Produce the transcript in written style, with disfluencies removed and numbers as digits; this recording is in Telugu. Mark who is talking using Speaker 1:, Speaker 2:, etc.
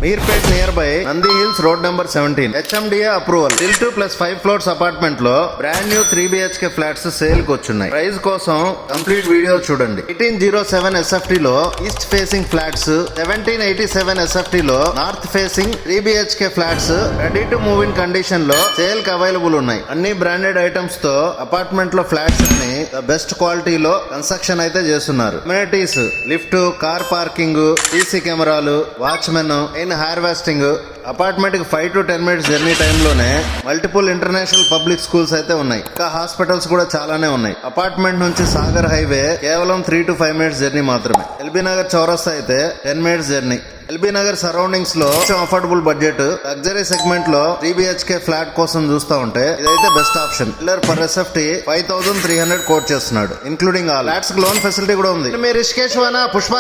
Speaker 1: Meerpet near by Nandi hills road number 17. HMDA approval. Till 2 + 5 floors apartment లో brand new 3 BHK flats sale కి వచ్చున్నాయి. ప్రైస్ కోసం కంప్లీట్ వీడియో చూడండి. 1807 SFT లో ఈస్ట్ ఫేసింగ్ ఫ్లాట్స్, 1787 SFT లో north facing 3 BHK flats ready to move in condition లో సేల్ కి అవైలబుల్ ఉన్నాయి. అన్ని బ్రాండెడ్ ఐటమ్స్ తో అపార్ట్మెంట్ లో ఫ్లాట్స్ ని బెస్ట్ క్వాలిటీలో కన్స్ట్రక్షన్ అయితే చేస్తున్నారు. Amenities, lift, car parking, CC కెమెరాలు, వాచ్మెన్, హెయిర్ వాషింగ్. అపార్ట్మెంట్ కి 5 to 10 minutes జర్నీ టైమ్ లోనే మల్టిపుల్ ఇంటర్నేషనల్ పబ్లిక్ స్కూల్స్ అయితే ఉన్నాయి. ఇంకా హాస్పిటల్స్ కూడా చాలానే ఉన్నాయి. అపార్ట్మెంట్ నుంచి సాగర్ హైవే కేవలం 3 to 5 minutes జర్నీ మాత్రమే. ఎల్బీ నగర్ చౌరస్తా అయితే 10 minutes journey. LB Nagar surroundings లో అఫోర్డబుల్ బడ్జెట్ లగ్జరీ సెగ్మెంట్ లో 3 BHK ఫ్లాట్ కోసం చూస్తా ఉంటే ఇదైతే best option. Pillar per SFT 5300 quote చేస్తున్నాడు, including all flats. Loan facility కూడా ఉంది. మీరు రిషికేష్ పుష్ప